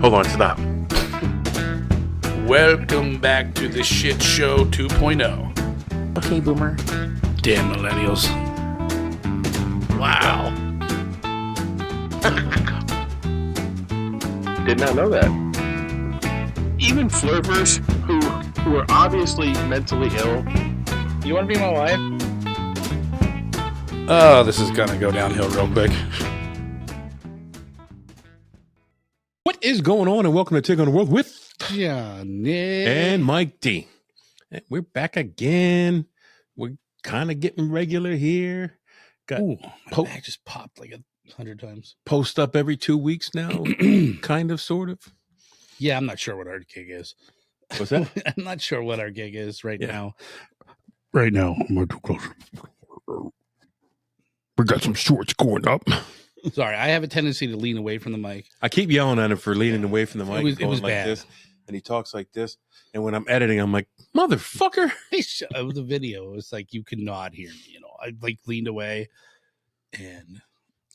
Hold on, stop. Welcome back to the Shit Show 2.0. Okay, Boomer. Damn millennials. Wow. Did not know that. Even flirters who are obviously mentally ill. You want to be my wife? Oh, this is gonna go downhill real quick. What is going on? And welcome to Take on the World with Johnny and Mike D. And we're back again. We're kind of getting regular here. Got Ooh, my back just popped like 100 times. post up every 2 weeks now, kind of, sort of. Yeah, I'm not sure what our gig is. What's that? I'm not sure what our gig is right Yeah. now. Right now, I'm going too close. We got some shorts going up. Sorry, I have a tendency to lean away from the mic. I keep yelling at him for leaning away from the mic. It was like bad. this, and he talks like this. And when I'm editing, I'm like, motherfucker. It was a video. It was like you could not hear me. You know, I like leaned away, and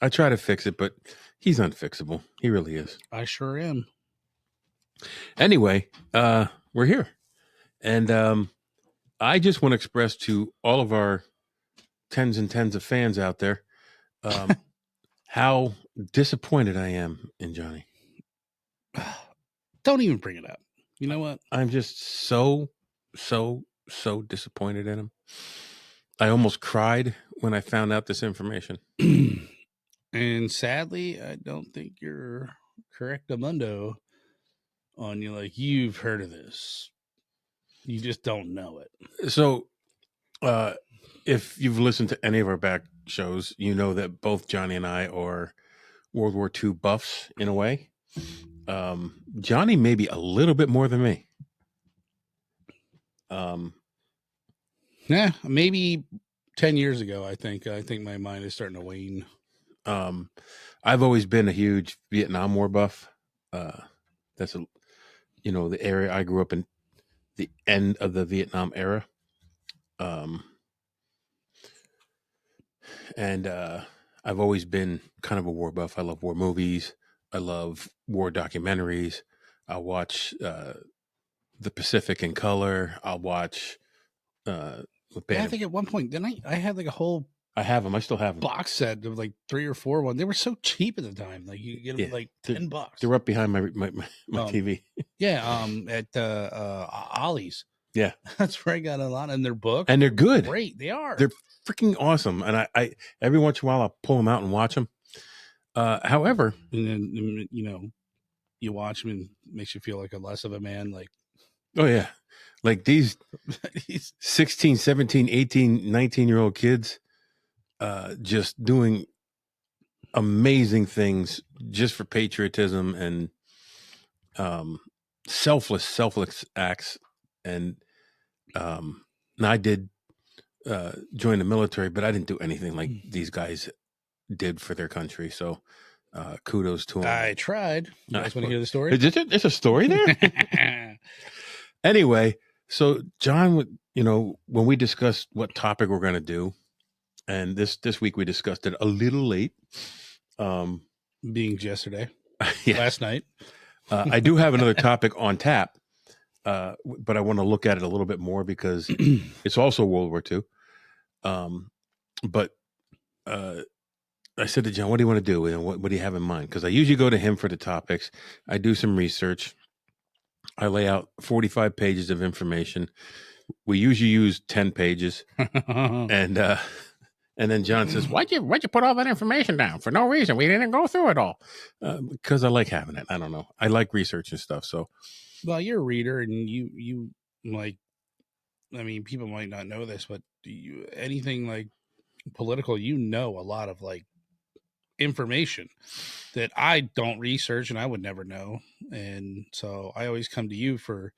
I try to fix it, but he's unfixable. He really is. I sure am. Anyway, we're here. And I just want to express to all of our tens and tens of fans out there how disappointed I am in Johnny. Don't even bring it up. You know what? I'm just so disappointed in him. I almost cried when I found out this information. And sadly, I don't think you're correctamundo on you. Like, you've heard of this. You just don't know it. So, if you've listened to any of our back shows, you know that both Johnny and I are World War II buffs in a way. Johnny maybe a little bit more than me. Yeah, maybe 10 years ago, I think my mind is starting to wane. I've always been a huge Vietnam War buff. That's the area I grew up in, the end of the Vietnam era. And I've always been kind of a war buff. I love war movies. I love war documentaries. I'll watch The Pacific in color. I'll watch I think at one point, didn't I had like a whole I have them. I still have them. box set of like 3 or 4 ones. They were so cheap at the time. Like you get them Yeah, like $10. They're up behind my TV. Yeah, at Ollie's. Yeah. That's where I got a lot in their book. And they're good. Great, they are. They're freaking awesome. And I every once in a while I'll pull them out and watch them. However, and then you watch them and it makes you feel like a less of a man. Like, oh yeah, like these 16, 17, 18, 19-year-old kids just doing amazing things just for patriotism and selfless acts. And I did join the military, but I didn't do anything like these guys did for their country. So kudos to them. I tried. You guys want to hear the story? It's a story there? Anyway, so John, when we discussed what topic we're going to do, and this week we discussed it a little late. Being yesterday, Yeah. last night. I do have another topic on tap, but I want to look at it a little bit more because it's also World War II. But I said to John, what do you want to do? And what do you have in mind? Because I usually go to him for the topics. I do some research. I lay out 45 pages of information. We usually use 10 pages. And then John says, why'd you put all that information down? For no reason. We didn't go through it all. Because I like having it. I don't know. I like research and stuff. So, Well, you're a reader, and you like. I mean, people might not know this, but anything like political, a lot of like information that I don't research and I would never know. And so I always come to you for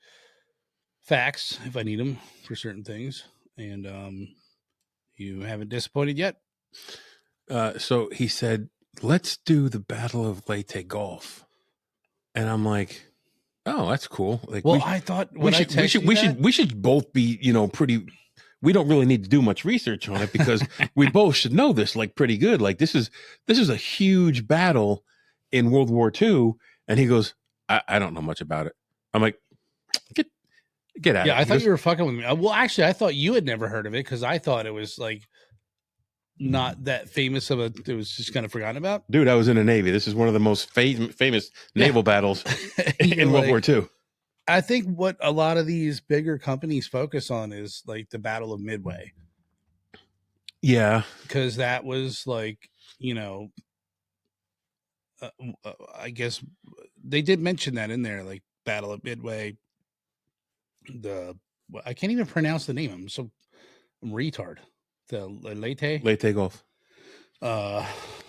facts if I need them for certain things. And you haven't disappointed yet. So he said, let's do the Battle of Leyte golf. And I'm like, oh, that's cool. Like, Well, I thought we should both be, pretty. We don't really need to do much research on it because we both should know this like pretty good. Like this is a huge battle in World War II. And he goes, I don't know much about it. I'm like, get out Yeah, of I it. thought you were fucking with me. Well, actually, I thought you had never heard of it because I thought it was like not that famous of a. It was just kind of forgotten about. Dude, I was in the Navy. This is one of the most famous naval battles in World War II. I think what a lot of these bigger companies focus on is like the Battle of Midway. Yeah, because that was like, I guess they did mention that in there, like Battle of Midway. I can't even pronounce the name. I'm retard. The Leyte. Leyte Gulf.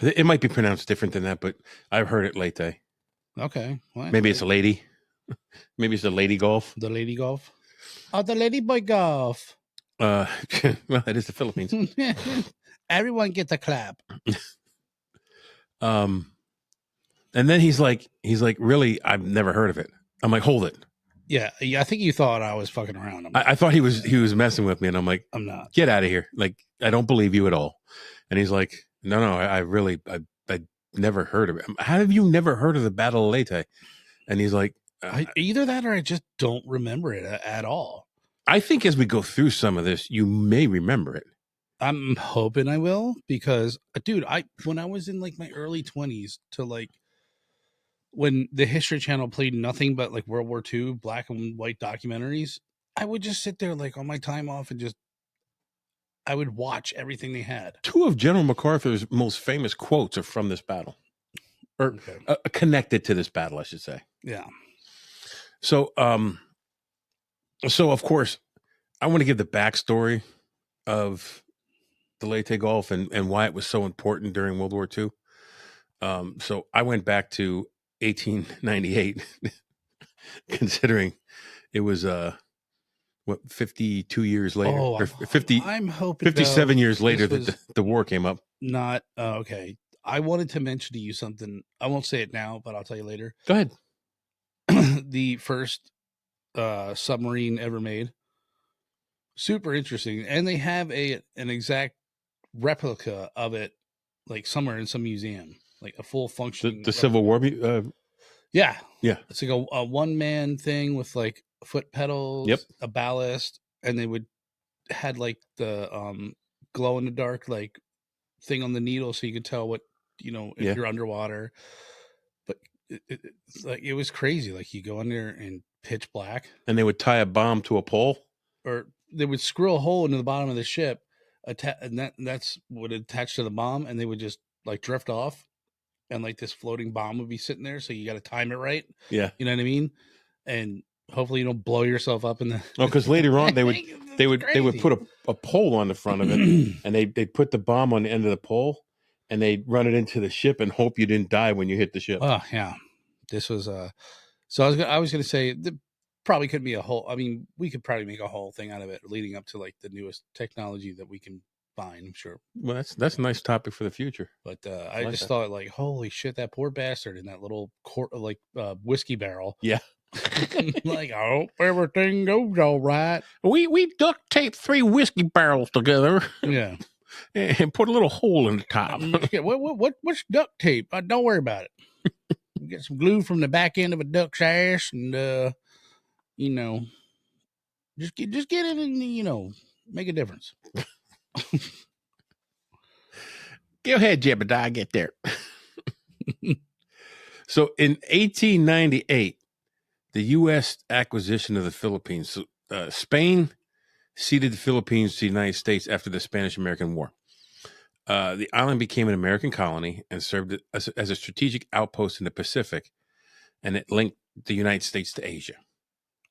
It might be pronounced different than that, but I've heard it Leyte. Okay. Well, maybe it's a lady. Maybe it's a lady golf. The lady golf. Oh, the lady boy golf. Well, it is the Philippines. Everyone gets a clap. And then he's like, really? I've never heard of it. I'm like, hold it. Yeah, I think you thought I was fucking around. I thought he was messing with me, and I'm like, I'm not. Get out of here. Like, I don't believe you at all. And he's like, no, I really, I never heard of it. How have you never heard of the Battle of Leyte? And he's like, either that or I just don't remember it at all. I think as we go through some of this, you may remember it. I'm hoping I will because, dude, when I was in like my early 20s to like when the History Channel played nothing but like World War II black and white documentaries, I would just sit there like on my time off and I would watch everything they had. 2 of General MacArthur's most famous quotes are from this battle, or connected to this battle, I should say. Yeah. So, of course, I want to give the backstory of the Leyte Gulf and why it was so important during World War II. So I went back to 1898, considering it was 52 years later, or 50. I'm hoping 57 years later that the war came up. Not okay. I wanted to mention to you something. I won't say it now, but I'll tell you later. Go ahead. The first submarine ever made. Super interesting, and they have an exact replica of it, like somewhere in some museum, like a full functioning. The Civil War. Yeah. It's like a one man thing with like foot pedals, a ballast, and they had like the glow in the dark like thing on the needle, so you could tell what if you're underwater. But it was crazy. Like you go in there in pitch black, and they would tie a bomb to a pole, or they would screw a hole into the bottom of the ship, and that's what attached to the bomb, and they would just like drift off, and like this floating bomb would be sitting there. So you got to time it right. Yeah, you know what I mean. And hopefully you don't blow yourself up in the. Oh, because later on they would put a pole on the front of it, and they'd put the bomb on the end of the pole, and they'd run it into the ship and hope you didn't die when you hit the ship. Oh yeah, this was So I was going to say there probably could be a whole. I mean, we could probably make a whole thing out of it leading up to like the newest technology that we can find. I'm sure. Well, that's a nice topic for the future. But I just thought like, holy shit, that poor bastard in that little whiskey barrel. Yeah. Like, I hope everything goes all right. We duct taped 3 whiskey barrels together. Yeah. And put a little hole in the top. What's duct tape? Don't worry about it. Get some glue from the back end of a duck's ass, and just get it and make a difference. Go ahead, Jebediah, get there. So in 1898, the U.S. acquisition of the Philippines. Spain ceded the Philippines to the United States after the Spanish-American War. The island became an American colony and served as a strategic outpost in the Pacific, and it linked the United States to Asia.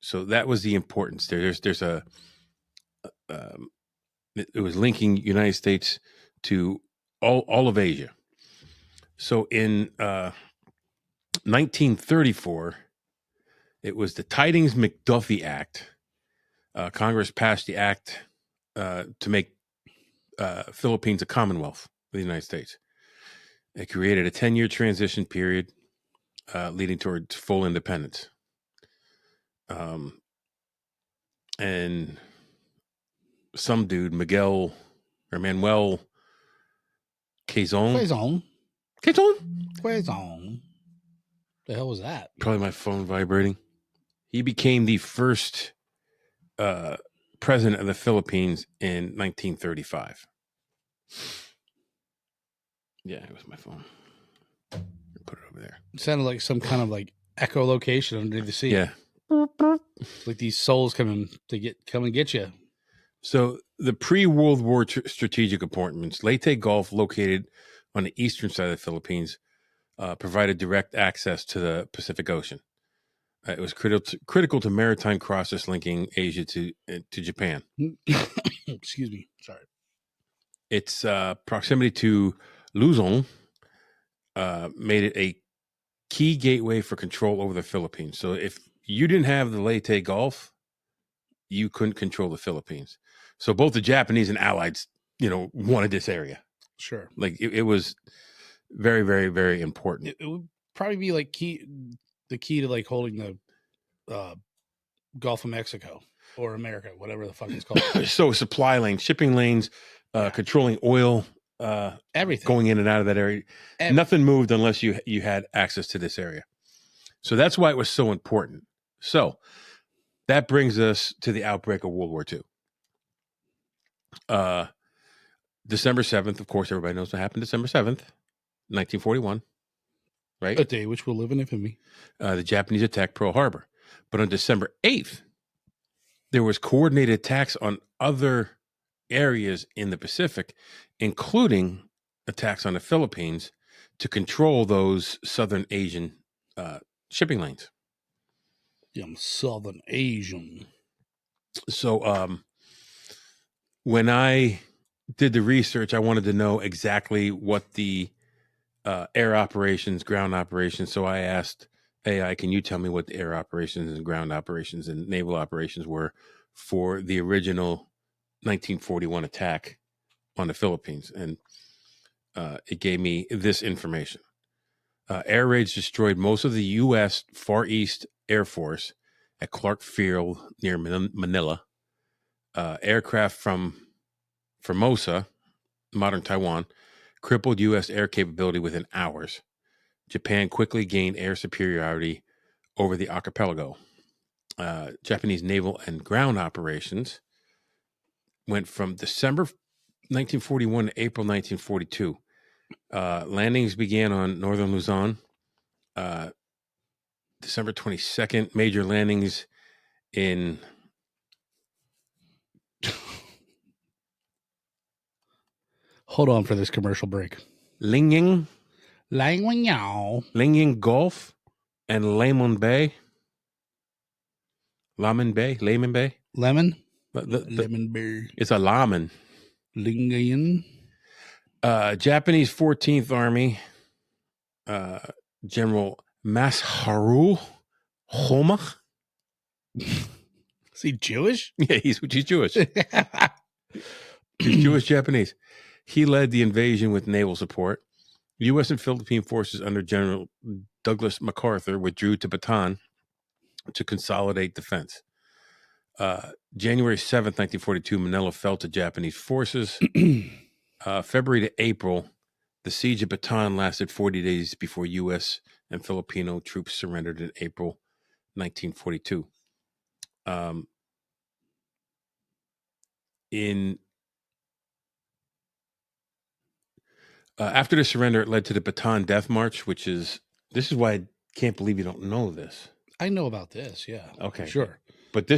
So that was the importance. It was linking United States to all of Asia. So in 1934, it was the Tidings-McDuffie Act. Congress passed the act to make Philippines a Commonwealth of the United States. It created a 10-year transition period leading towards full independence. And some dude, Manuel Quezon. The hell was that? Probably my phone vibrating. He became the first president of the Philippines in 1935. Yeah, it was my phone. Put it over there. It sounded like some kind of like echolocation under the sea. Yeah. Like these souls come and get you. So the pre-World War strategic appointments, Leyte Gulf, located on the eastern side of the Philippines, provided direct access to the Pacific Ocean. It was critical to maritime crosses linking Asia to Japan. Excuse me. Sorry. Its proximity to Luzon made it a key gateway for control over the Philippines. So if you didn't have the Leyte Gulf, you couldn't control the Philippines. So both the Japanese and Allies, wanted this area. Sure. Like it was very, very, very important. It would probably be like the key to like holding the Gulf of Mexico or America, whatever the fuck it's called. So supply lanes, shipping lanes, controlling oil, everything going in and out of that area. Nothing moved unless you had access to this area. So that's why it was so important. So that brings us to the outbreak of World War II. December 7th, of course, everybody knows what happened December 7th, 1941, right? A day which will live in infamy. The Japanese attacked Pearl Harbor. But on December 8th, there was coordinated attacks on other areas in the Pacific, including attacks on the Philippines to control those Southern Asian shipping lanes. Southern Asian. So when I did the research, I wanted to know exactly what the air operations, ground operations. So I asked AI, can you tell me what the air operations and ground operations and naval operations were for the original 1941 attack on the Philippines? And it gave me this information. Air raids destroyed most of the U.S. Far East Air Force at Clark Field near Manila. Aircraft from Formosa, modern Taiwan, crippled U.S. air capability within hours. Japan quickly gained air superiority over the archipelago. Japanese naval and ground operations went from December 1941 to April 1942. Landings began on northern Luzon. December 22nd, major landings in Hold on for this commercial break. Lingying Gulf and Lemon Bay. Lemon Bay? Lemon Bay. It's a lemon. Lingayen. Japanese 14th Army, General Masaharu Homach. Is he Jewish? Yeah, he's Jewish. He's Jewish Japanese. He led the invasion with naval support. U.S. and Philippine forces under General Douglas MacArthur withdrew to Bataan to consolidate defense. January 7th, 1942, Manila fell to Japanese forces. February to April, the siege of Bataan lasted 40 days before U.S. and Filipino troops surrendered in April 1942. After the surrender, it led to the Bataan Death March, this is why I can't believe you don't know this. I know about this, yeah. Okay. Sure. But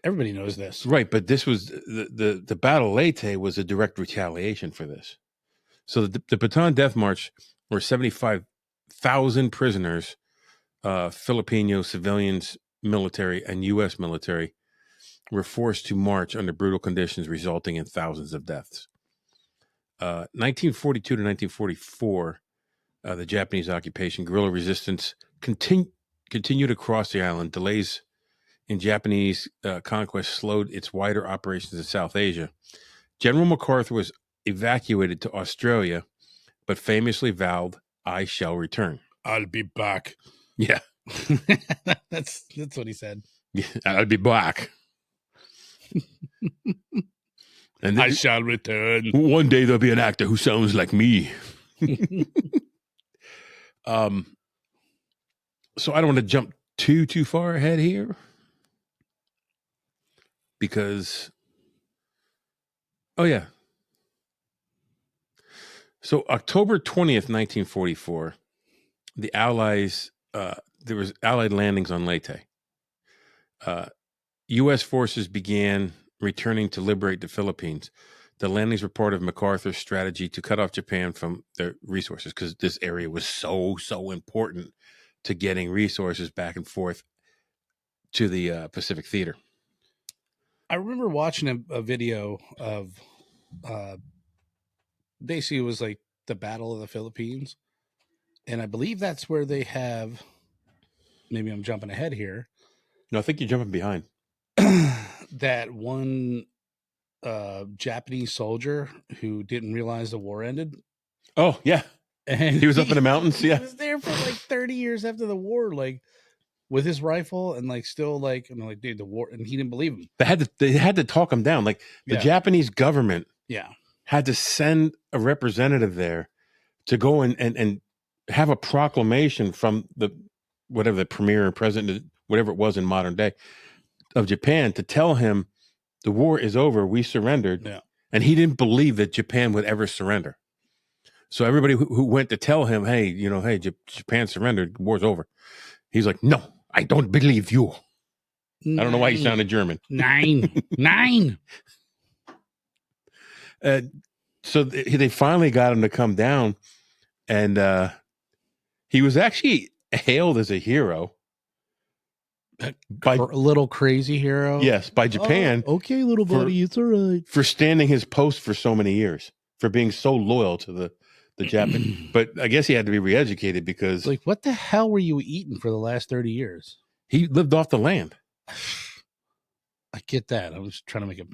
everybody knows this. Right, but this was the Battle of Leyte was a direct retaliation for this. So the Bataan Death March, where 75,000 prisoners, Filipino civilians, military, and U.S. military, were forced to march under brutal conditions, resulting in thousands of deaths. 1942 to 1944, the Japanese occupation, guerrilla resistance continued across the island. Delays in Japanese conquest slowed its wider operations in South Asia. General MacArthur was evacuated to Australia, but famously vowed, "I shall return. I'll be back." Yeah. That's what he said. Yeah, I'll be back. And I shall return. One day there'll be an actor who sounds like me. So I don't want to jump too far ahead here because, oh yeah. So October 20th, 1944, the Allies, there was Allied landings on Leyte. U.S. forces began returning to liberate the Philippines. The landings were part of MacArthur's strategy to cut off Japan from their resources because this area was so important to getting resources back and forth to the Pacific Theater. I remember watching a video of basically it was like the Battle of the Philippines. And I believe that's where they have, maybe I'm jumping ahead here. No, I think you're jumping behind. That one Japanese soldier who didn't realize the war ended. Oh, yeah. And he was up in the mountains. Yeah. He was there for like 30 years after the war, like with his rifle and like still like, I'm like, dude, the war, and he didn't believe him. They had to talk him down. Like the Japanese government had to send a representative there to go and have a proclamation from the premier or president, whatever it was in modern day of Japan, to tell him the war is over. We surrendered. Yeah. And he didn't believe that Japan would ever surrender. So everybody who went to tell him, hey, Japan surrendered, the war's over. He's like, no, I don't believe you. I don't know why he sounded German. Nine. So they finally got him to come down, and he was actually hailed as a hero. By a little crazy hero? Yes, by Japan. Oh, okay, little buddy, it's all right. For standing his post for so many years, for being so loyal to the Japan. But I guess he had to be re-educated because... Like, what the hell were you eating for the last 30 years? He lived off the land. I get that. I was trying to make it...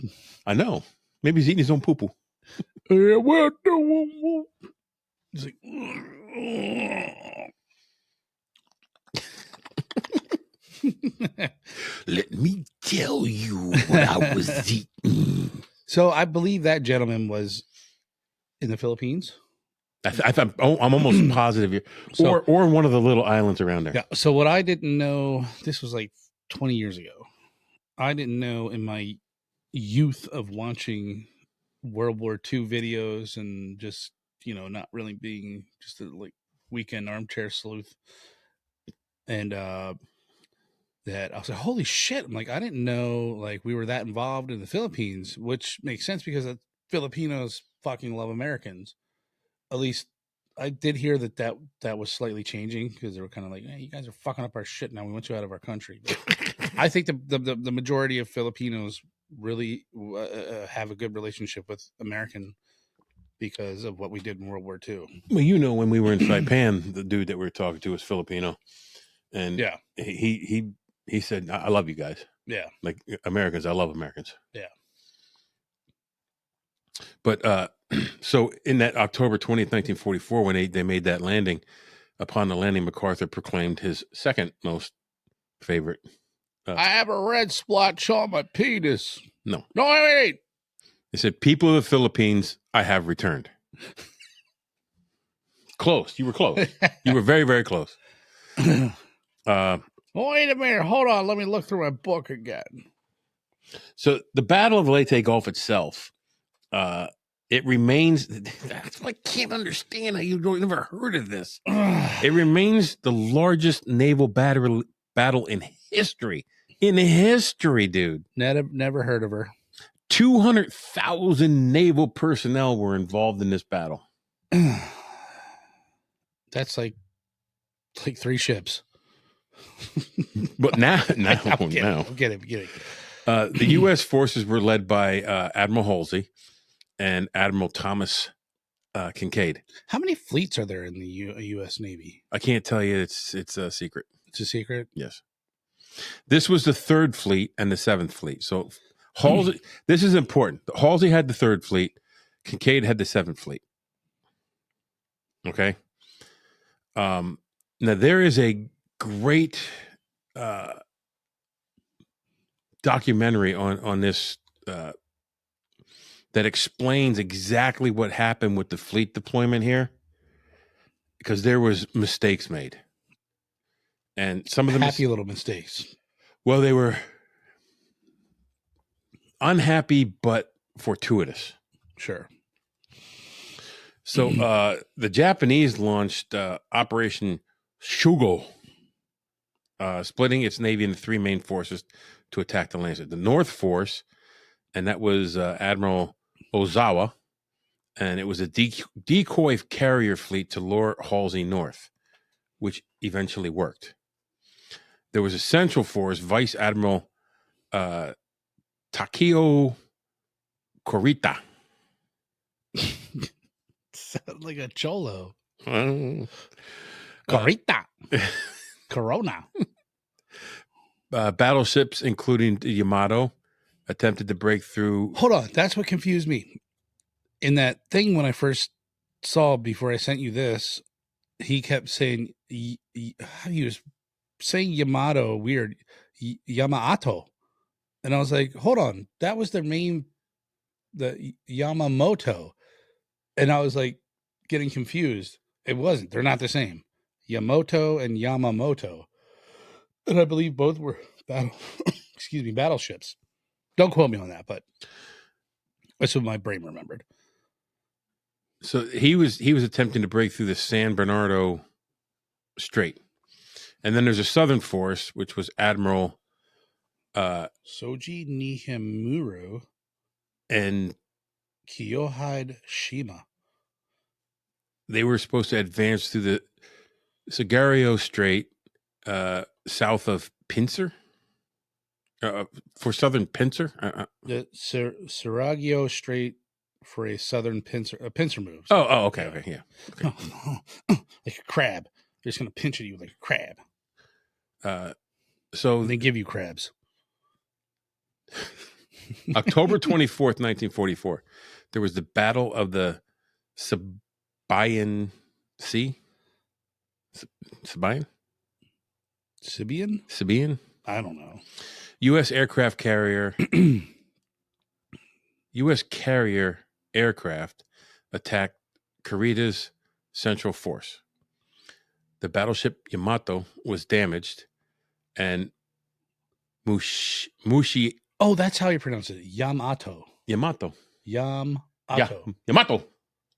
I know. Maybe he's eating his own poo-poo. He's like... Let me tell you what I was eating. So I believe that gentleman was in the Philippines. I thought I'm almost positive here, or one of the little islands around there. Yeah. So what I didn't know, this was like 20 years ago. I didn't know in my youth of watching World War II videos and just not really being just a like weekend armchair sleuth, and that I was like, holy shit! I'm like, I didn't know like we were that involved in the Philippines, which makes sense because Filipinos fucking love Americans. At least I did hear that was slightly changing because they were kind of like, hey, you guys are fucking up our shit now. We want you out of our country. But I think the majority of Filipinos really have a good relationship with American because of what we did in World War II. Well, when we were in Saipan, the dude that we were talking to was Filipino, and he said, I love you guys. Yeah. Like Americans, I love Americans. Yeah. But so in that October 20th, 1944, when they made that landing, upon the landing, MacArthur proclaimed his second most favorite. I have a red splotch on my penis. No, wait. He said, people of the Philippines, I have returned. Close. You were close. You were very, very close. Wait a minute. Hold on. Let me look through my book again. So the Battle of Leyte Gulf itself, it remains... That's what I can't understand how you've never heard of this. It remains the largest naval battle in history. In history, dude. Never heard of her. 200,000 naval personnel were involved in this battle. That's like 3 ships. But now. I'm kidding. The U.S. forces were led by Admiral Halsey and Admiral Thomas Kincaid. How many fleets are there in the U.S. Navy? I can't tell you. It's a secret. It's a secret? Yes. This was the 3rd Fleet and the 7th Fleet. So Halsey, this is important. Halsey had the 3rd Fleet. Kincaid had the 7th Fleet. Okay. Now there is a great documentary on this that explains exactly what happened with the fleet deployment here, because there was mistakes made. And some of them, happy little mistakes. well, they were unhappy but fortuitous. Sure. So the Japanese launched Operation Shugo, splitting its navy into three main forces to attack the land. The North Force, and that was Admiral Ozawa, and it was a decoy carrier fleet to lure Halsey north, which eventually worked. There was a Central Force, Vice Admiral Takeo Kurita. Sound like a cholo. Uh, Corita. Corona. Battleships, including the Yamato, attempted to break through. Hold on. That's what confused me. In that thing when I first saw, before I sent you this, he kept saying, he was saying Yamato weird, Yamato. And I was like, hold on. That was their main, the Yamamoto. And I was like getting confused. It wasn't. They're not the same. Yamato and Yamamoto. And I believe both were battleships. Don't quote me on that, but that's what my brain remembered. So he was attempting to break through the San Bernardo Strait. And then there's a Southern Force, which was Admiral Soji Nihimuru and Kiyohide Shima. They were supposed to advance through the Sagario Strait south of Pincer for southern Pincer. The Sarajevo Strait for a southern pincer move. Okay, yeah. Okay. Like a crab. They're just going to pinch at you like a crab. So they give you crabs. October 24th, 1944, there was the Battle of the Sibian Sea. Sibian? I don't know. U.S. aircraft carrier. U.S. carrier aircraft attacked Kurita's Central Force. The battleship Yamato was damaged, and Mushi. Oh, that's how you pronounce it. Yamato. Yamato. Yamato.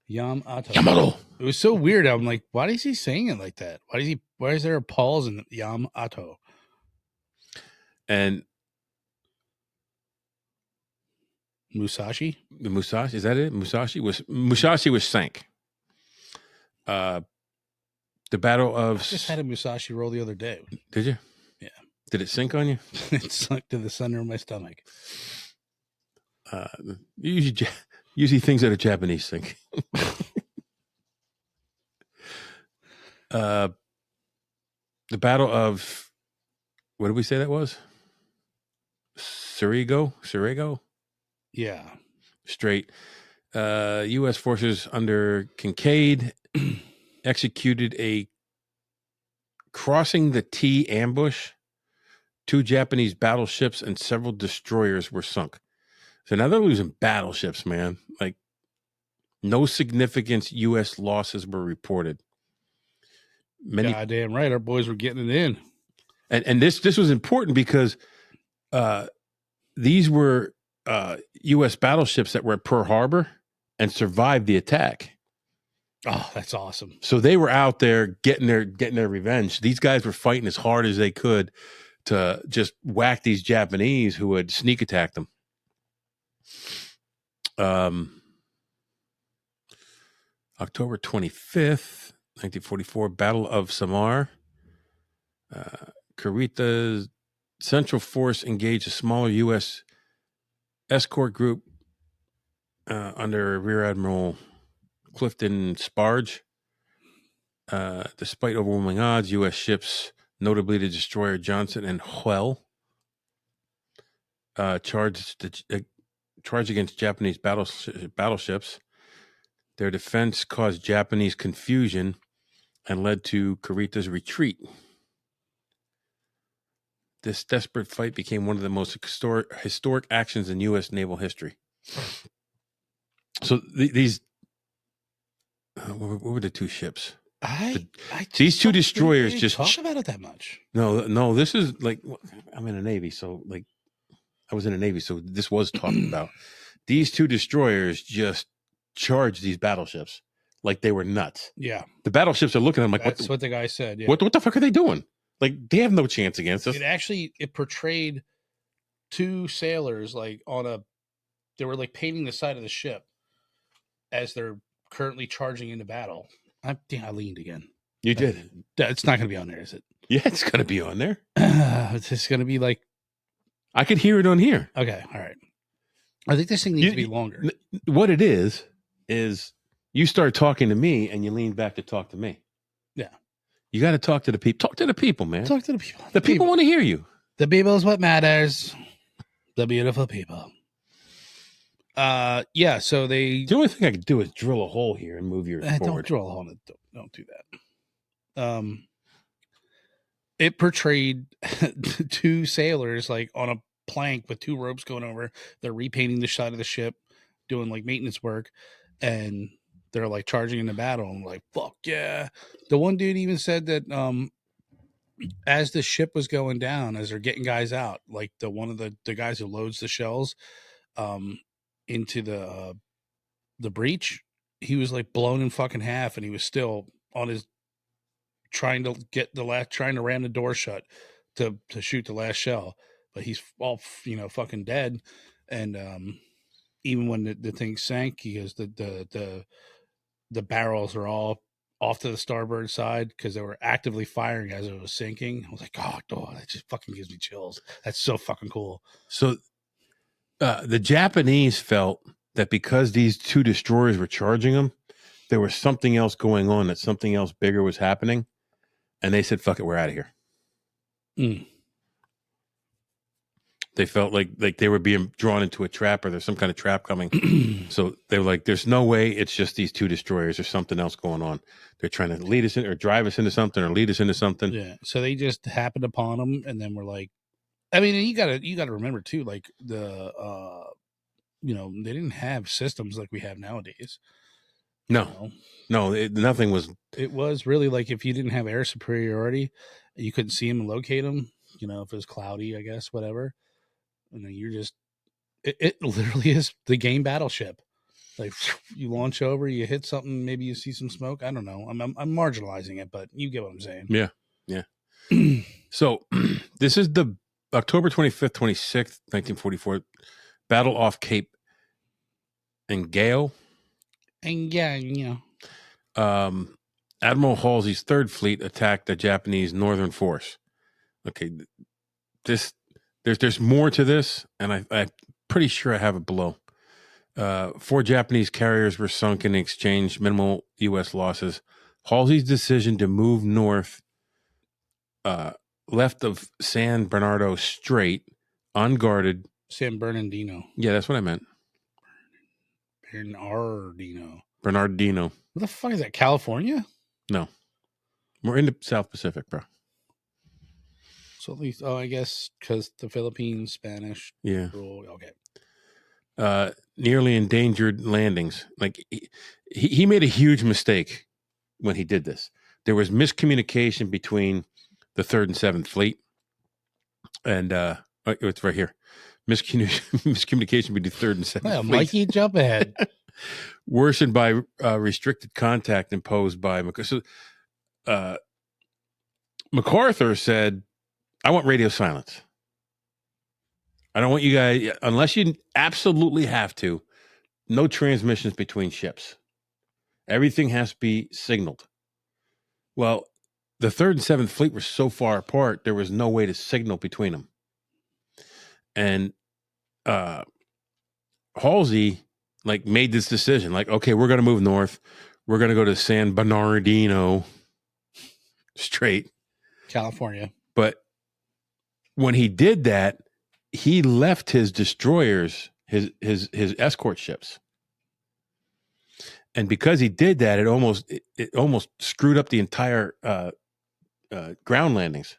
Yamato. It was so weird. I'm like, why is he saying it like that? Why is there a pause in Yamato? And Musashi? Is that it? Musashi was sank. The Battle of... I just had a Musashi roll the other day. Did you? Yeah. Did it sink on you? It sunk to the center of my stomach. Usually things that are Japanese sink. The Battle of... What did we say that was? Surrego? Yeah. Strait. U.S. forces under Kincaid executed a crossing the T ambush. 2 Japanese battleships and several destroyers were sunk. So now they're losing battleships, man. Like, no significant U.S. losses were reported. Goddamn right. Our boys were getting it in. And this was important because these were U.S. battleships that were at Pearl Harbor and survived the attack. Oh, that's awesome. So they were out there getting their revenge. These guys were fighting as hard as they could to just whack these Japanese who had sneak attacked them. October 25th, 1944, Battle of Samar. Kurita's Central Force engaged a smaller U.S. escort group under Rear Admiral Clifton Sparge. Despite overwhelming odds, U.S. ships, notably the destroyer Johnson and Huell, charged against Japanese battleships. Their defense caused Japanese confusion and led to Kurita's retreat. This desperate fight became one of the most historic actions in U.S. naval history. So these, what were the 2 ships? I These just two don't think destroyers they just talk about it that much. no. This is like I'm in the Navy, so like I was in the Navy, so this was talked about. These two destroyers just charged these battleships like they were nuts. Yeah, The battleships are looking at them like, that's what the guy said. Yeah, what the fuck are they doing? Like they have no chance against us. it portrayed two sailors like they were like painting the side of the ship as they're currently charging into battle. I leaned again. You did. It's not going to be on there, is it? Yeah, it's gonna be on there. It's just going to be like, I could hear it on here. okay, all right. I think this thing needs to be longer. What it is you start talking to me and you lean back to talk to me. Yeah. You got to talk to the people. Talk to the people, man. Talk to the people. The people want to hear you. The people is what matters. The beautiful people. Yeah. So The only thing I could do is drill a hole here and move yours don't forward. drill a hole. Don't do that. It portrayed two sailors like on a plank with two ropes going over. They're repainting the side of the ship, doing like maintenance work, and they're like charging into battle. And like, fuck yeah. The one dude even said that as the ship was going down, as they're getting guys out, like one of the guys who loads the shells into the breach, he was like blown in fucking half, and he was still on his trying to ram the door shut to shoot the last shell, but he's all fucking dead. And even when the thing sank, he goes the barrels are all off to the starboard side because they were actively firing as it was sinking. I was like, oh, that just fucking gives me chills. That's so fucking cool. So the Japanese felt that because these two destroyers were charging them, there was something else going on, that something else bigger was happening. And they said, fuck it, we're out of here. Mm. They felt like they were being drawn into a trap, or there's some kind of trap coming. So they were like, there's no way it's just these two destroyers. There's something else going on. They're trying to lead us in or drive us into something or lead us into something. Yeah. So they just happened upon them, and then we're like, I mean, you gotta remember too, like they didn't have systems like we have nowadays. No, nothing was. It was really like if you didn't have air superiority, you couldn't see them and locate them. If it was cloudy, I guess, whatever. And then you're just, it literally is the game Battleship. Like you launch over, you hit something, maybe you see some smoke. I don't know. I'm marginalizing it, but you get what I'm saying. Yeah. So this is the October 25th, 26th, 1944 battle off Cape Engao. And yeah. Admiral Halsey's Third Fleet attacked the Japanese Northern Force. Okay, there's more to this, and I'm pretty sure I have it below. 4 Japanese carriers were sunk in exchange, minimal U.S. losses. Halsey's decision to move north, left of San Bernardo Strait, unguarded. San Bernardino. Yeah, that's what I meant. Bernardino. What the fuck is that? California? No. We're in the South Pacific, bro. So at least, I guess because the Philippines, Spanish. Yeah. Rule. Okay. Nearly endangered landings. Like he made a huge mistake when he did this. There was miscommunication between the 3rd and 7th Fleet. And it's right here. Miscommunication between the 3rd and 7th Well, Fleet. Mikey, jump ahead. Worsened by restricted contact imposed by MacArthur. MacArthur said, I want radio silence. I don't want you guys, unless you absolutely have to, no transmissions between ships. Everything has to be signaled. Well, the 3rd and 7th Fleet were so far apart, there was no way to signal between them. And Halsey made this decision, okay, we're going to move north. We're going to go to San Bernardino Strait, California. But when he did that, he left his destroyers, his escort ships. And because he did that, it almost screwed up the entire ground landings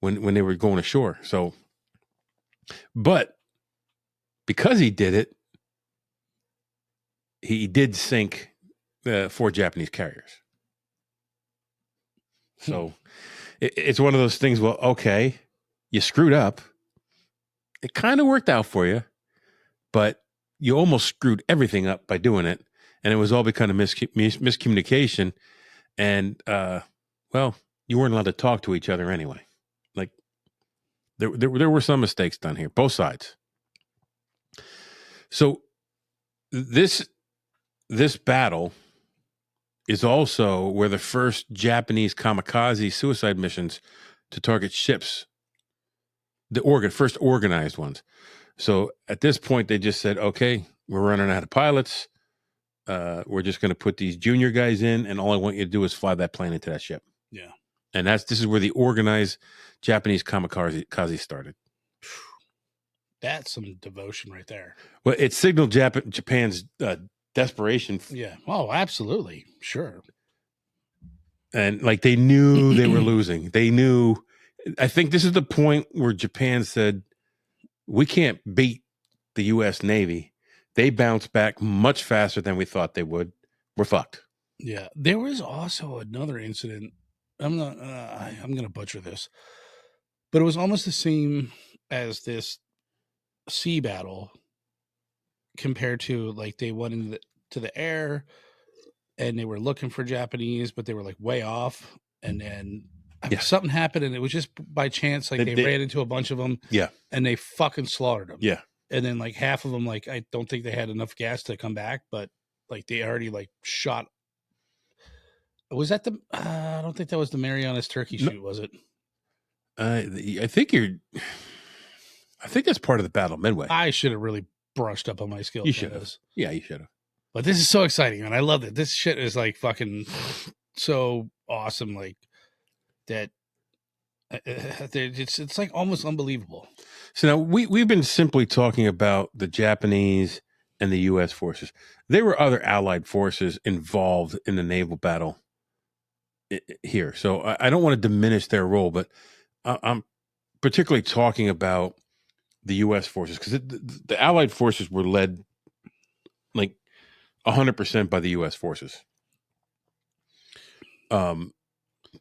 when they were going ashore. So, but because he did it, he did sink 4 Japanese carriers. So it's one of those things. Well, okay, you screwed up. It kind of worked out for you, but you almost screwed everything up by doing it. And it was all because of miscommunication. And, well, you weren't allowed to talk to each other anyway. Like there were some mistakes done here, both sides. So this battle is also where the first Japanese kamikaze suicide missions to target ships, first organized ones. So at this point, they just said, okay, we're running out of pilots. We're just going to put these junior guys in, and all I want you to do is fly that plane into that ship. Yeah. And this is where the organized Japanese kamikaze started. That's some devotion right there. Well, it signaled Japan's desperation. Yeah. Oh, absolutely. Sure. And like they knew they were losing. They knew. I think this is the point where Japan said, we can't beat the U.S. Navy. They bounced back much faster than we thought they would. We're fucked. Yeah. There was also another incident. I'm going to butcher this, but it was almost the same as this sea battle compared to like they went into the air and they were looking for Japanese, but they were like way off. And then something happened and it was just by chance. Like they ran into a bunch of them. Yeah. And they fucking slaughtered them. Yeah. And then like half of them, like, I don't think they had enough gas to come back, but like they already like shot. Was that I don't think that was the Marianas turkey shoot, was it? I think that's part of the Battle of Midway. I should have really brushed up on my skills. You should have. Yeah, you should have. But this is so exciting, man. I love it. This shit is like fucking so awesome. Like that. It's like almost unbelievable. So now we've been simply talking about the Japanese and the U.S. forces. There were other Allied forces involved in the naval battle here. So I don't want to diminish their role, but I'm particularly talking about the U.S. forces because the Allied forces were led like 100% by the U.S. forces.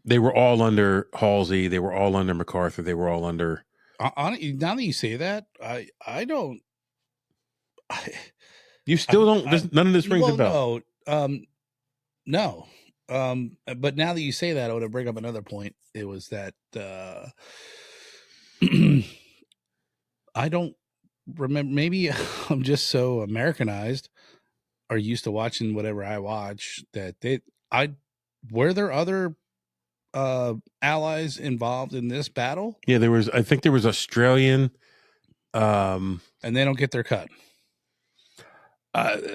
They were all under Halsey. They were all under MacArthur. They were all under. Now that you say that, I don't. You still don't. None of this rings a bell. No. But now that you say that, I want to bring up another point. It was that I don't remember. Maybe I'm just so Americanized or used to watching whatever I watch that were there other allies involved in this battle? Yeah, there was. I think there was Australian, and they don't get their cut.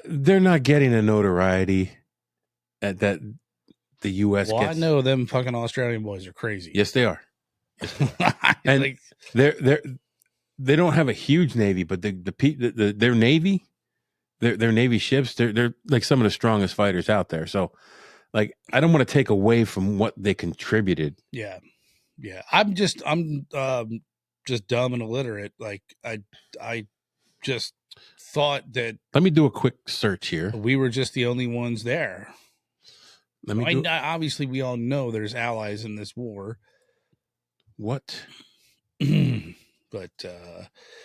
They're not getting a notoriety that the U.S. Well, gets. I know them fucking Australian boys are crazy. Yes, they are. And like, they don't have a huge navy, but their navy, their navy ships, they're like some of the strongest fighters out there. So, like, I don't want to take away from what they contributed. Yeah. I'm just dumb and illiterate. Like I just thought that. Let me do a quick search here. We were just the only ones there. Obviously, we all know there's allies in this war. What? But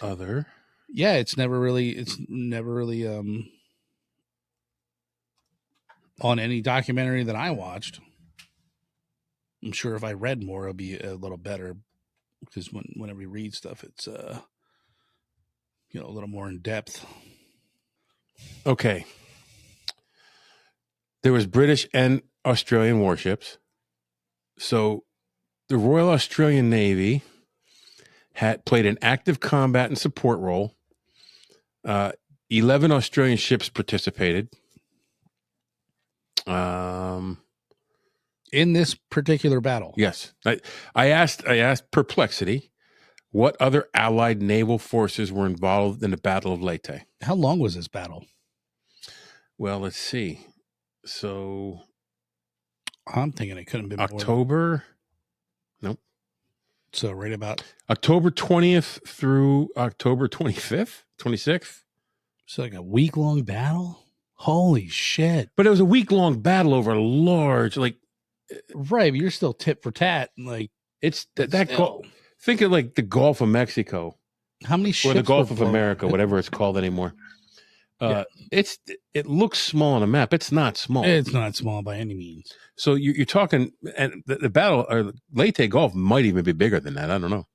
other? Yeah, it's never really on any documentary that I watched. I'm sure if I read more, it'll be a little better because whenever you read stuff, it's a little more in depth. Okay. There was British and Australian warships. So the Royal Australian Navy had played an active combat and support role. 11 Australian ships participated. In this particular battle. Yes. I asked Perplexity what other Allied naval forces were involved in the Battle of Leyte. How long was this battle? Well, let's see. So I'm thinking it couldn't have been October. Nope. So right about October 20th through October 25th, 26th. So like a week-long battle? Holy shit. But it was a week-long battle over a large, like, Right, but you're still tit for tat. Like It's but that still, think of like the Gulf of Mexico how many or the ships were Gulf of blown up? America, whatever it's called anymore. Yeah. It looks small on a map. It's not small. It's not small by any means. So you're talking, and the battle or Leyte Gulf might even be bigger than that. I don't know.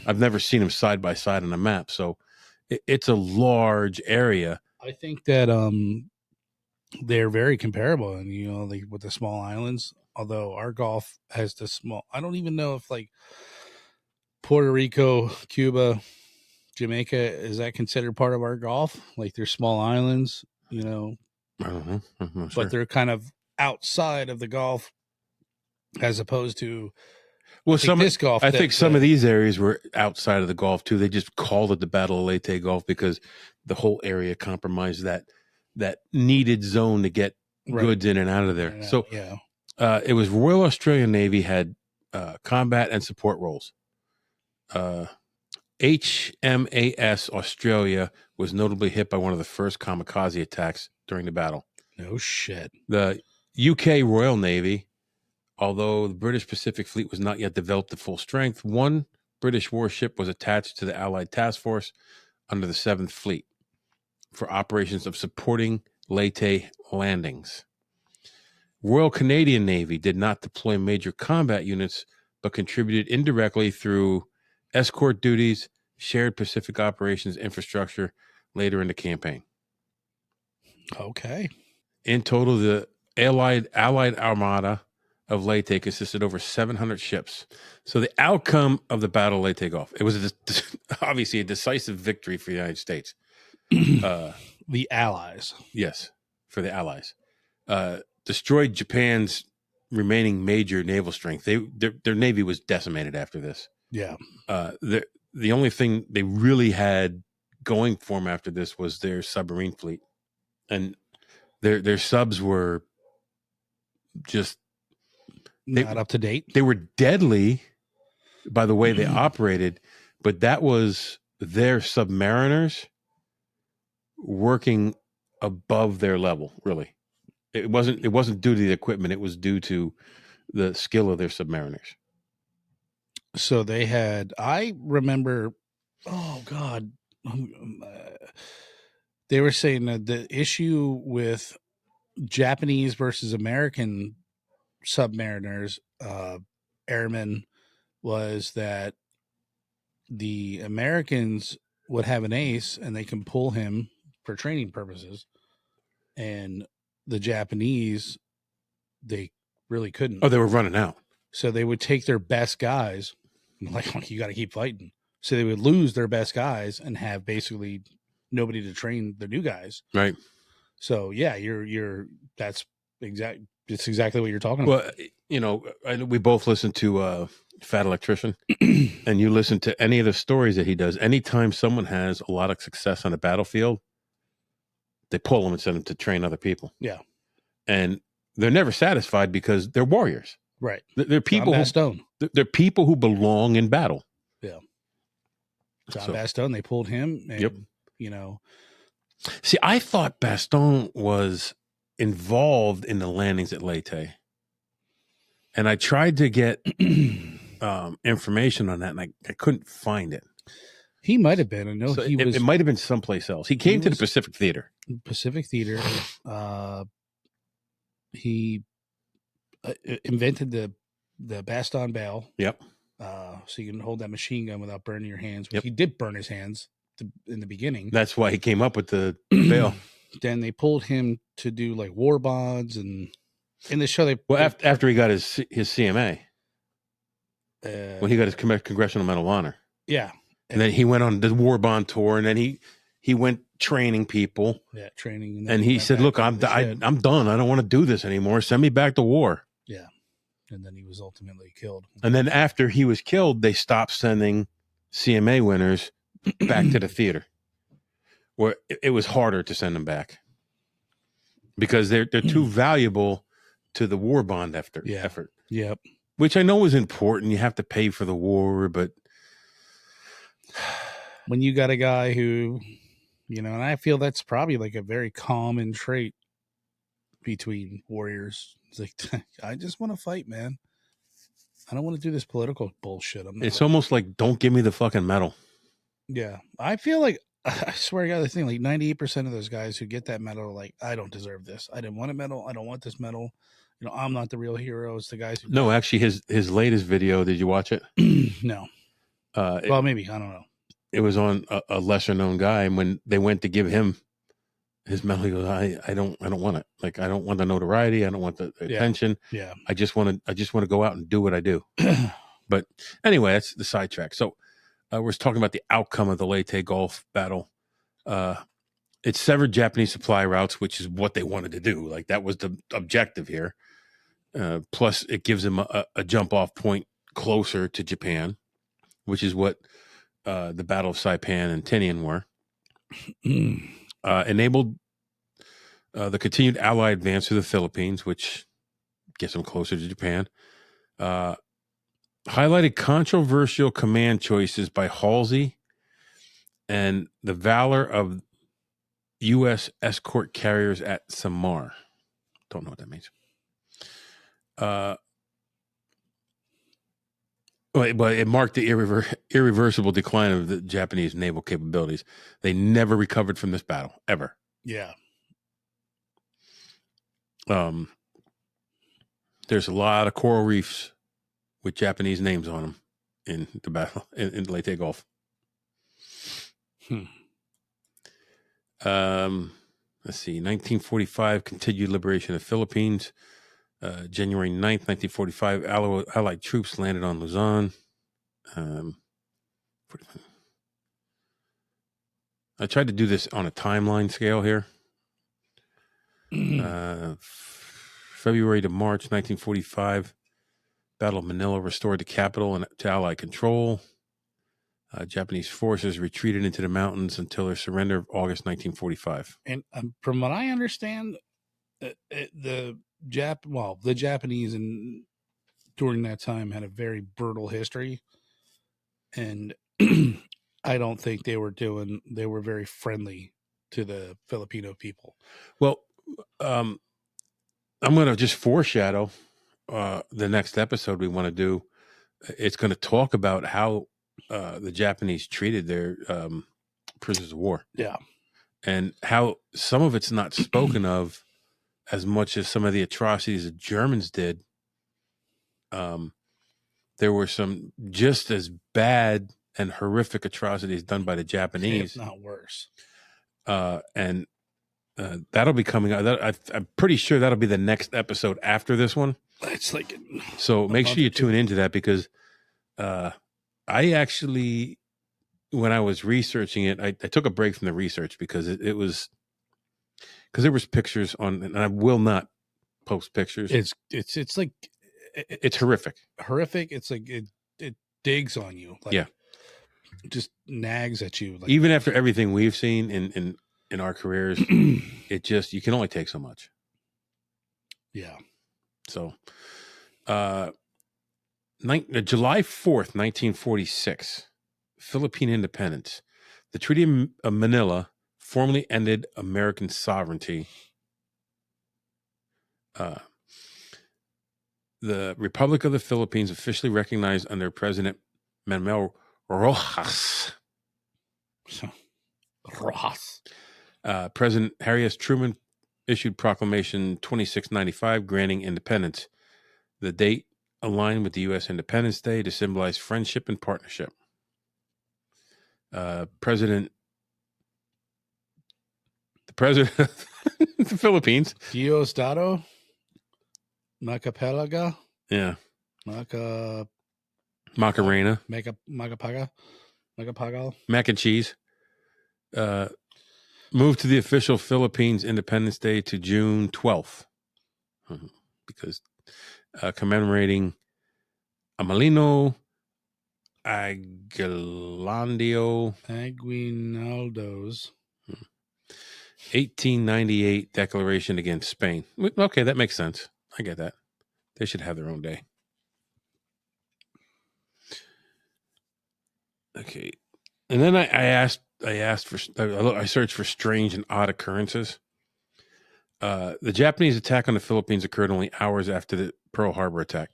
I've never seen them side by side on a map, so it's a large area. I think that they're very comparable, and like with the small islands. Although our Gulf has the small, I don't even know if like Puerto Rico, Cuba, Jamaica is that considered part of our Gulf? Like they're small islands, I don't know. I'm not sure. but they're kind of outside of the Gulf, as opposed to Well, some this Gulf. I think some of these areas were outside of the Gulf too. They just called it the Battle of Leyte Gulf because the whole area compromised that needed zone to get goods in and out of there. So yeah, it was Royal Australian Navy had combat and support roles. HMAS Australia was notably hit by one of the first kamikaze attacks during the battle. no shit. The UK Royal Navy, although the British Pacific Fleet was not yet developed to full strength, one British warship was attached to the Allied task force under the 7th Fleet for operations of supporting Leyte landings. Royal Canadian Navy did not deploy major combat units, but contributed indirectly through escort duties, shared Pacific operations infrastructure later in the campaign. Okay. In total, the Allied Armada of Leyte consisted of over 700 ships. So the outcome of the Battle of Leyte Gulf, it was obviously a decisive victory for the United States. The Allies. Yes, for the Allies. Destroyed Japan's remaining major naval strength. Their navy was decimated after this. Yeah. The only thing they really had going for them after this was their submarine fleet, and their subs were just Not up to date. They were deadly by the way they operated, but that was their submariners working above their level. Really, it wasn't due to the equipment; it was due to the skill of their submariners. So they had, I remember, oh God, they were saying that the issue with Japanese versus American submariners, airmen, was that the Americans would have an ace and they can pull him for training purposes, and the Japanese, they really couldn't. Oh, they were running out. So they would take their best guys, like you got to keep fighting. So they would lose their best guys and have basically nobody to train the new guys. Right. So yeah, it's exactly what you're talking about. Well, we both listen to Fat Electrician, and you listen to any of the stories that he does. Anytime someone has a lot of success on a battlefield, they pull them and send them to train other people. Yeah. And they're never satisfied because they're warriors. Right. They're people they're people who belong in battle. Yeah. John Bastogne, they pulled him. And, yep. See, I thought Bastogne was involved in the landings at Leyte. And I tried to get information on that, and I couldn't find it. He might have been. I know he was. It might have been someplace else. He came to the Pacific Theater. He invented the Bastogne bail. Yep. So you can hold that machine gun without burning your hands. Yep. He did burn his hands in the beginning. That's why he came up with the bail. Then they pulled him to do like war bonds, and in the show after he got his CMA, when he got his Congressional Medal of Honor. Yeah. And then he went on the war bond tour, and then he went training people. Yeah, training. And he said, "Look, I'm done. I don't want to do this anymore. Send me back to war." Yeah. And then he was ultimately killed. And then after he was killed, they stopped sending CMA winners back to the theater, where it was harder to send them back because they're too valuable to the war bond effort. Yep. Which I know is important. You have to pay for the war, but when you got a guy who, and I feel that's probably like a very common trait between warriors, It's like, I just want to fight, man. I don't want to do this political bullshit. It's almost like, don't give me the fucking medal. Yeah. I feel like, I swear to God, the thing, like 98% of those guys who get that medal are like, I don't deserve this. I didn't want a medal. I don't want this medal. You know, I'm not the real hero. It's the guys who. No, actually, his latest video, did you watch it? No. It, Well, maybe. I don't know. it was on a lesser known guy. And when they went to give him his medal, he goes, I don't want it. Like, I don't want the notoriety. I don't want the attention. Yeah. I just want to go out and do what I do. But anyway, that's the sidetrack. So we're talking about the outcome of the Leyte Gulf battle. It severed Japanese supply routes, which is what they wanted to do. Like, that was the objective here. Plus, it gives them a jump off point closer to Japan, which is what the Battle of Saipan and Tinian were. Enabled the continued Allied advance to the Philippines, which gets them closer to Japan. Highlighted controversial command choices by Halsey and the valor of U.S. escort carriers at Samar. Don't know what that means. But it marked the irreversible decline of the Japanese naval capabilities. They never recovered from this battle, ever. Yeah. There's a lot of coral reefs with Japanese names on them in the battle in Leyte Gulf. Let's see. 1945 continued liberation of the Philippines. January 9th, 1945, Allied troops landed on Luzon. I tried to do this on a timeline scale here. February to March 1945, Battle of Manila restored the capital and to Allied control. Japanese forces retreated into the mountains until their surrender of August 1945. And from what I understand, the Japanese and during that time had a very brutal history, and I don't think they were very friendly to the Filipino people. Well, I'm going to just foreshadow the next episode we want to do. It's going to talk about how the Japanese treated their prisoners of war. Yeah. And how some of it's not spoken of as much as some of the atrocities the Germans did. There were some just as bad and horrific atrocities done by the Japanese. If not worse. And that'll be coming out. I'm pretty sure that'll be the next episode after this one. It's like so. Make sure you tune into that because I actually, when I was researching it, I took a break from the research because it was because there was pictures on, and I will not post pictures. It's like it's horrific. Horrific. It's like it digs on you. Like, yeah, just nags at you. Like, even after everything we've seen in our careers, it just you can only take so much. Yeah. So, July 4th, 1946, Philippine independence. The Treaty of Manila formally ended American sovereignty. The Republic of the Philippines officially recognized under President Manuel Rojas. President Harry S. Truman issued Proclamation 2695 granting independence. The date aligned with the U.S. Independence Day to symbolize friendship and partnership. The president of the Philippines, Diosdado Macapelaga. Yeah. Macarena. Macapagal. Mac and cheese. Moved to the official Philippines Independence Day to June 12th. Because commemorating Amelino Aguinaldo's 1898 declaration against Spain. Okay, that makes sense. I get that. They should have their own day. Okay. And then I searched for strange and odd occurrences. The Japanese attack on the Philippines occurred only hours after the Pearl Harbor attack,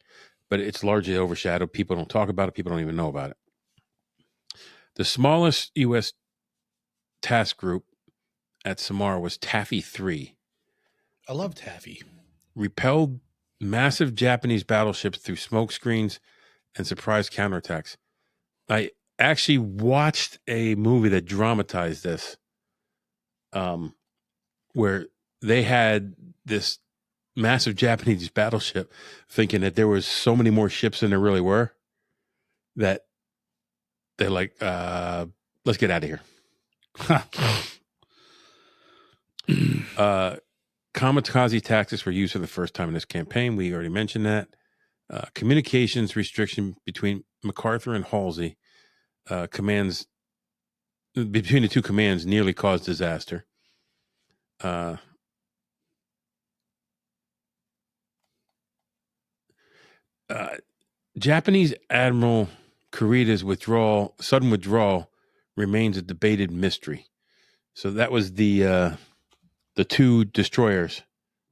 but it's largely overshadowed. People don't talk about it. People don't even know about it. The smallest U.S. task group at Samar was Taffy 3. I love Taffy. Repelled massive Japanese battleships through smoke screens and surprise counterattacks. I actually watched a movie that dramatized this, where they had this massive Japanese battleship thinking that there was so many more ships than there really were, that they're like, let's get out of here. Kamikaze tactics were used for the first time in this campaign. We already mentioned that. Communications restriction between MacArthur and Halsey commands between the two commands nearly caused disaster. Japanese Admiral Kurida's sudden withdrawal remains a debated mystery. So that was the two destroyers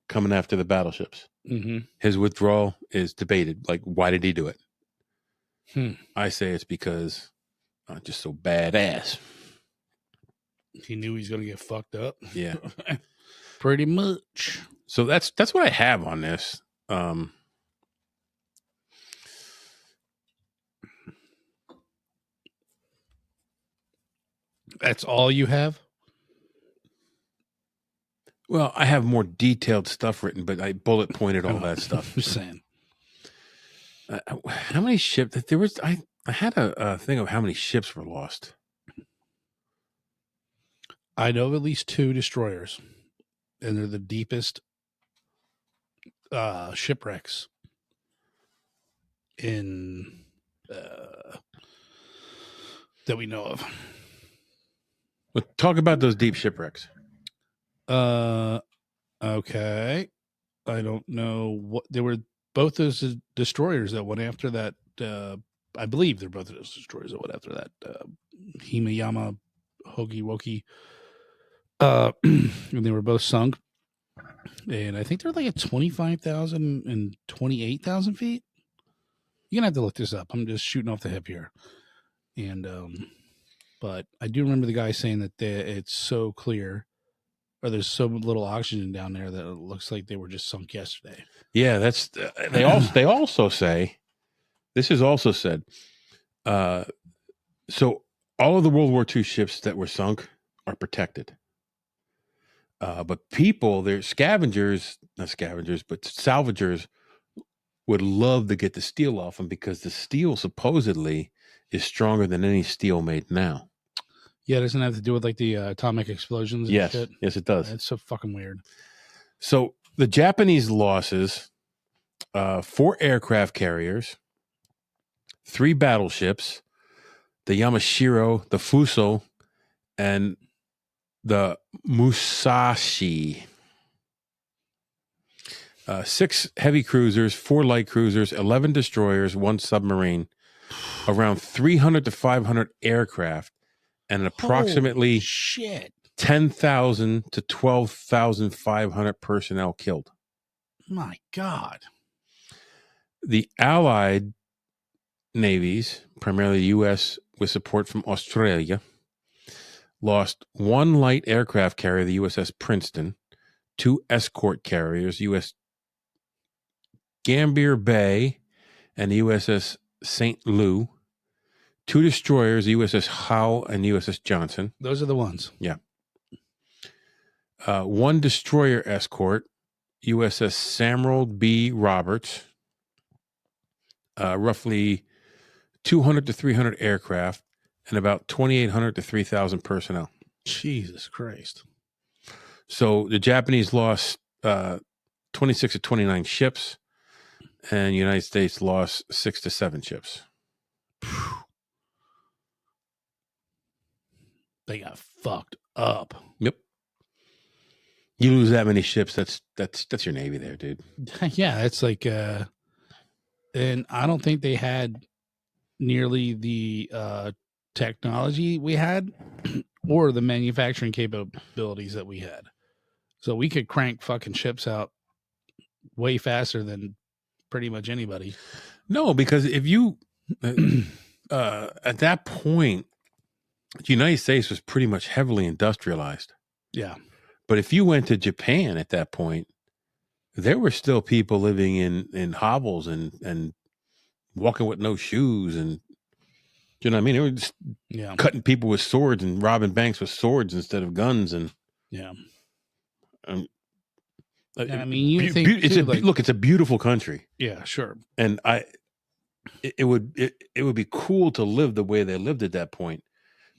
coming after the battleships. Mm-hmm. His withdrawal is debated. Like, why did he do it? I say it's because I'm just so badass. He knew he's going to get fucked up. Yeah. Pretty much. So that's what I have on this. That's all you have? Well, I have more detailed stuff written, but I bullet pointed all that stuff. I'm saying. How many ships? There was I had a thing of how many ships were lost. I know of at least 2 destroyers, and they're the deepest shipwrecks in that we know of. But talk about those deep shipwrecks. Okay. I don't know what they were. Both those destroyers that went after that. I believe they're both those destroyers that went after that. Himayama, Hogi Woki. And they were both sunk. And I think they're like at 25,000 and 28,000 feet. You're going to have to look this up. I'm just shooting off the hip here. And, but I do remember the guy saying that it's so clear, or there's so little oxygen down there that it looks like they were just sunk yesterday. Yeah, that's they also say. This is also said. So all of the World War II ships that were sunk are protected. But people, they're not scavengers, but salvagers would love to get the steel off them because the steel supposedly is stronger than any steel made now. Yeah, doesn't it have to do with like the atomic explosions and yes. shit? Yes, it does. It's so fucking weird. So the Japanese losses, 4 aircraft carriers, 3 battleships, the Yamashiro, the Fuso, and the Musashi. 6 heavy cruisers, 4 light cruisers, 11 destroyers, 1 submarine, around 300 to 500 aircraft, and approximately 10,000 to 12,500 personnel killed. My God. The Allied navies, primarily the U.S. with support from Australia, lost 1 light aircraft carrier, the USS Princeton, 2 escort carriers, U.S. Gambier Bay and the USS St. Louis, 2 destroyers, the USS Howe and the USS Johnson. Those are the ones. Yeah. 1 destroyer escort, USS Samuel B. Roberts, roughly 200 to 300 aircraft, and about 2,800 to 3,000 personnel. Jesus Christ. So the Japanese lost 26 to 29 ships, and the United States lost 6 to 7 ships. They got fucked up. Yep. You lose that many ships, that's your Navy there, dude. Yeah, it's like and I don't think they had nearly the technology we had or the manufacturing capabilities that we had. So we could crank fucking ships out way faster than pretty much anybody. No, because if you at that point, the United States was pretty much heavily industrialized. Yeah. But if you went to Japan at that point, there were still people living in hovels and walking with no shoes, and you know what I mean? They were just cutting people with swords and robbing banks with swords instead of guns. And yeah, I mean, you think look, it's a beautiful country. Yeah, sure. And it would be cool to live the way they lived at that point.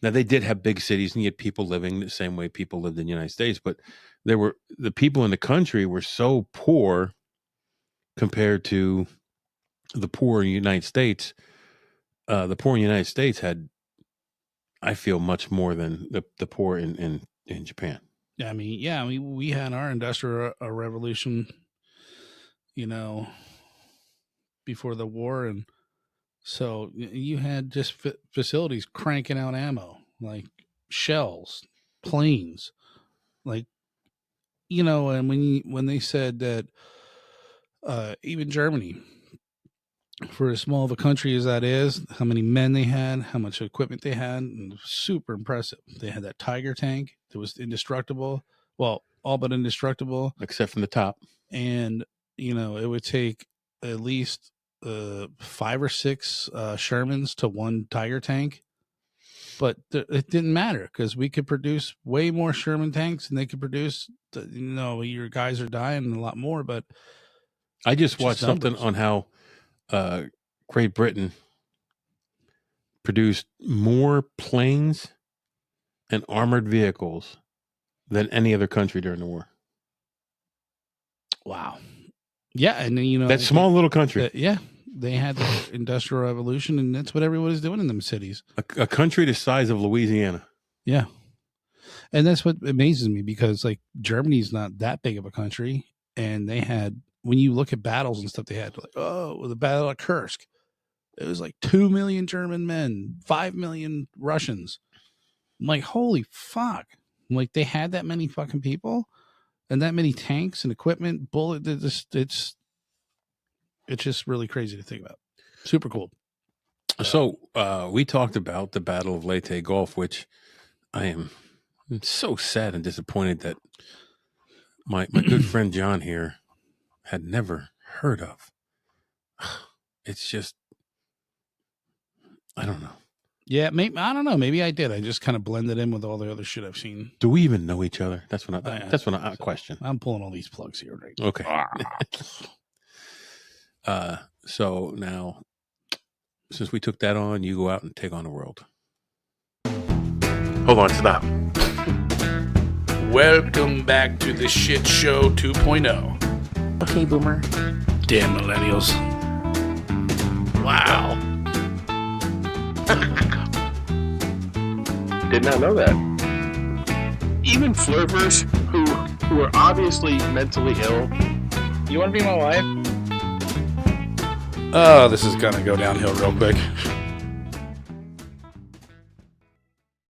Now they did have big cities, and you had people living the same way people lived in the United States, but the people in the country were so poor compared to the poor in the United States. The poor in the United States had, I feel, much more than the poor in Japan. I mean, we had our industrial revolution, before the war, and so you had just facilities cranking out ammo, like shells, planes, like, and when they said that even Germany, for as small of a country as that is, how many men they had, how much equipment they had, and super impressive. They had that Tiger tank that was indestructible. Well, all but indestructible. Except from the top. And, it would take at least 5 or 6 Shermans to one Tiger tank. But it didn't matter because we could produce way more Sherman tanks than they could produce. Your guys are dying a lot more. But I just watched something on how Great Britain produced more planes and armored vehicles than any other country during the war. Wow. Yeah, and then, that small little country. They had the Industrial Revolution, and that's what everybody's doing in them cities. A country the size of Louisiana. Yeah. And that's what amazes me, because like Germany's not that big of a country, and they had, when you look at battles and stuff, they had like, the Battle of Kursk. It was like 2 million German men, 5 million Russians. I'm like, holy fuck. I'm like, they had that many fucking people and that many tanks and equipment, it's just really crazy to think about. Super cool. So we talked about the Battle of Leyte Gulf, which I'm so sad and disappointed that my good friend John here had never heard of. It's just, I don't know. Yeah, maybe, I don't know. Maybe I did. I just kind of blended in with all the other shit I've seen. Do we even know each other? That's what I question. I'm pulling all these plugs here, right? Okay. So now, since we took that on, you go out and take on the world. Hold on, stop. Welcome back to the Shit Show 2.0. Okay, boomer. Damn millennials. Wow. Did not know that. Even flirters who are obviously mentally ill. You want to be my wife? Oh, this is gonna go downhill real quick.